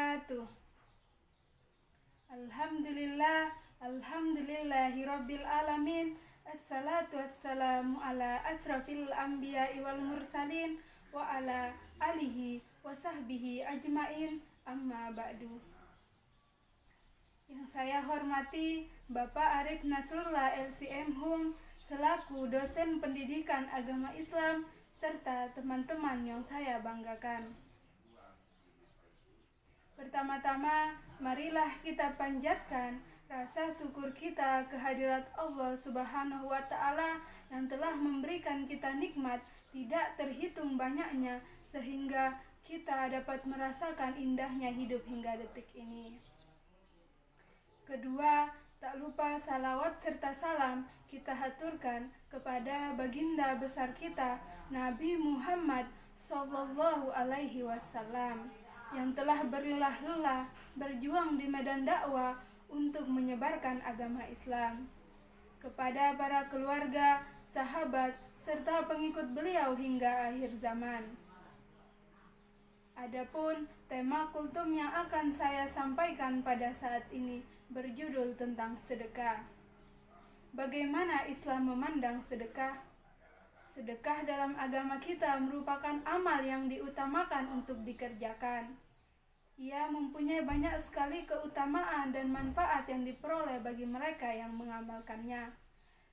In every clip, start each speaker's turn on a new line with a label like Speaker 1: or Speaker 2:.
Speaker 1: wabarakatuh. Alhamdulillahirabbil alamin. Assalatu wassalamu ala asrafil anbiya'i wal mursalin wa ala alihi wa sahbihi ajmain, amma ba'du. Yang saya hormati Bapak Arif Nasrullah LCM Hum selaku dosen pendidikan agama Islam serta teman-teman yang saya banggakan. Pertama-tama, marilah kita panjatkan rasa syukur kita kehadirat Allah Subhanahu wa Ta'ala yang telah memberikan kita nikmat tidak terhitung banyaknya sehingga kita dapat merasakan indahnya hidup hingga detik ini. Kedua, tak lupa salawat serta salam kita haturkan kepada baginda besar kita Nabi Muhammad Sallallahu Alaihi Wasallam yang telah berlelah-lelah berjuang di medan dakwah untuk menyebarkan agama Islam, kepada para keluarga, sahabat, serta pengikut beliau hingga akhir zaman. Adapun tema kultum yang akan saya sampaikan pada saat ini berjudul tentang sedekah. Bagaimana Islam memandang sedekah? Sedekah dalam agama kita merupakan amal yang diutamakan untuk dikerjakan. Ia mempunyai banyak sekali keutamaan dan manfaat yang diperoleh bagi mereka yang mengamalkannya.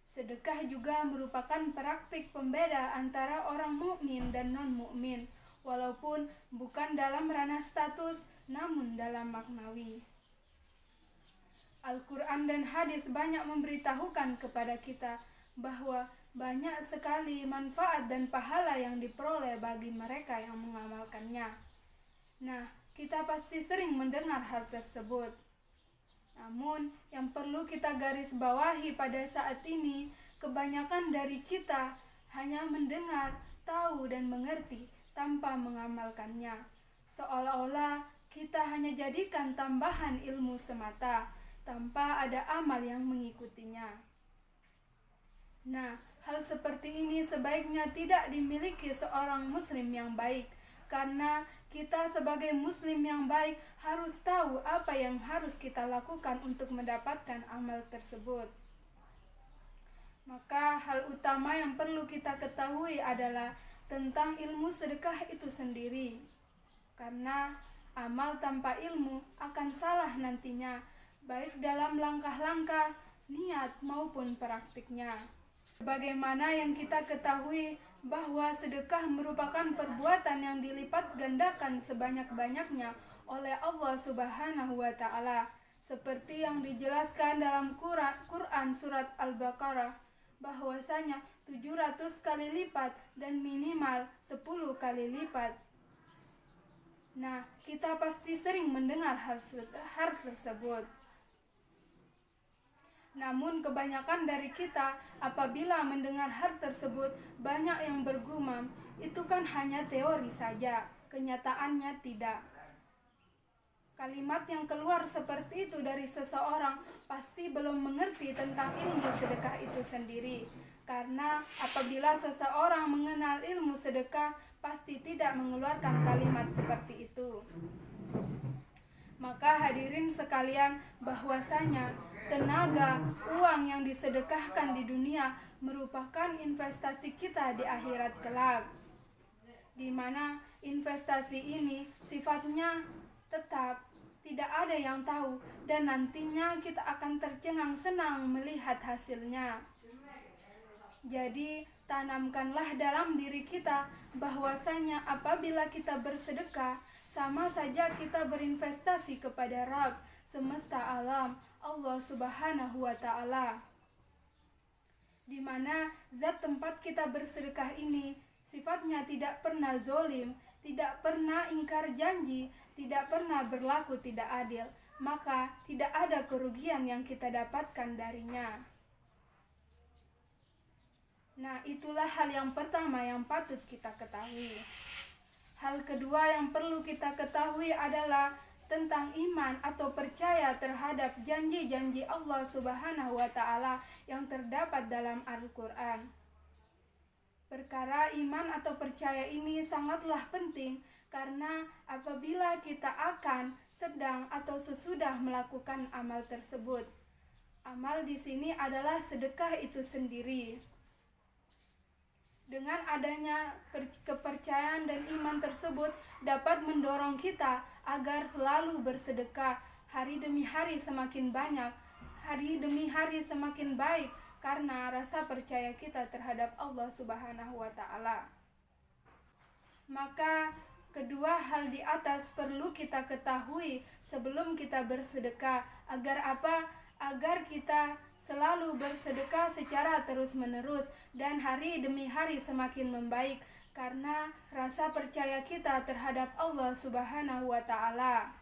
Speaker 1: Sedekah juga merupakan praktik pembeda antara orang mukmin dan non-mukmin, walaupun bukan dalam ranah status, namun dalam maknawi. Al-Quran dan hadis banyak memberitahukan kepada kita bahwa banyak sekali manfaat dan pahala yang diperoleh bagi mereka yang mengamalkannya. Nah, kita pasti sering mendengar hal tersebut. Namun, yang perlu kita garis bawahi pada saat ini, kebanyakan dari kita hanya mendengar, tahu, dan mengerti tanpa mengamalkannya. Seolah-olah kita hanya jadikan tambahan ilmu semata, tanpa ada amal yang mengikutinya. Nah, hal seperti ini sebaiknya tidak dimiliki seorang muslim yang baik, karena kita sebagai muslim yang baik harus tahu apa yang harus kita lakukan untuk mendapatkan amal tersebut. Maka hal utama yang perlu kita ketahui adalah tentang ilmu sedekah itu sendiri, karena amal tanpa ilmu akan salah nantinya, baik dalam langkah-langkah, niat maupun praktiknya. Bagaimana yang kita ketahui bahwa sedekah merupakan perbuatan yang dilipat gandakan sebanyak-banyaknya oleh Allah Subhanahu wa Ta'ala, seperti yang dijelaskan dalam Quran surat Al-Baqarah, bahwasanya 700 kali lipat dan minimal 10 kali lipat. Nah, kita pasti sering mendengar hal tersebut. Namun kebanyakan dari kita apabila mendengar hal tersebut banyak yang bergumam, itu kan hanya teori saja, kenyataannya tidak. Kalimat yang keluar seperti itu dari seseorang pasti belum mengerti tentang ilmu sedekah itu sendiri. Karena apabila seseorang mengenal ilmu sedekah, pasti tidak mengeluarkan kalimat seperti itu. Maka hadirin sekalian, bahwasanya tenaga, uang yang disedekahkan di dunia merupakan investasi kita di akhirat kelak, di mana investasi ini sifatnya tetap, tidak ada yang tahu, dan nantinya kita akan tercengang senang melihat hasilnya. Jadi tanamkanlah dalam diri kita bahwasanya apabila kita bersedekah, sama saja kita berinvestasi kepada Rabb semesta alam, Allah Subhanahu wa Ta'ala, di mana zat tempat kita bersedekah ini sifatnya tidak pernah zolim, tidak pernah ingkar janji, tidak pernah berlaku tidak adil, maka tidak ada kerugian yang kita dapatkan darinya. Nah, itulah hal yang pertama yang patut kita ketahui. Hal kedua yang perlu kita ketahui adalah tentang iman atau percaya terhadap janji-janji Allah Subhanahu wa Ta'ala yang terdapat dalam Al-Quran. Perkara iman atau percaya ini sangatlah penting Karena apabila kita akan, sedang, atau sesudah melakukan amal tersebut, amal di sini adalah sedekah itu sendiri. Dengan adanya kepercayaan dan iman tersebut dapat mendorong kita agar selalu bersedekah, hari demi hari semakin banyak, hari demi hari semakin baik, karena rasa percaya kita terhadap Allah Subhanahu wa Ta'ala. Maka kedua hal di atas perlu kita ketahui sebelum kita bersedekah. Agar apa? Agar kita selalu bersedekah secara terus-menerus dan hari demi hari semakin membaik, karena rasa percaya kita terhadap Allah Subhanahu wa Ta'ala.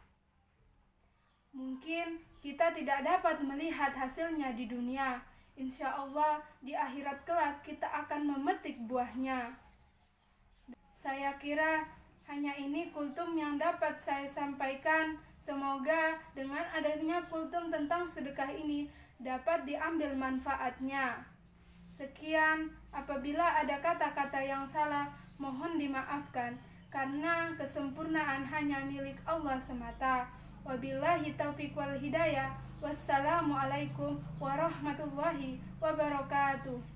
Speaker 1: Mungkin kita tidak dapat melihat hasilnya di dunia. Insya Allah di akhirat kelak kita akan memetik buahnya. Saya kira hanya ini kultum yang dapat saya sampaikan. Semoga dengan adanya kultum tentang sedekah ini dapat diambil manfaatnya. Sekian, apabila ada kata-kata yang salah, mohon dimaafkan, karena kesempurnaan hanya milik Allah semata. Wabillahi taufiq wal hidayah. Wassalamualaikum warahmatullahi wabarakatuh.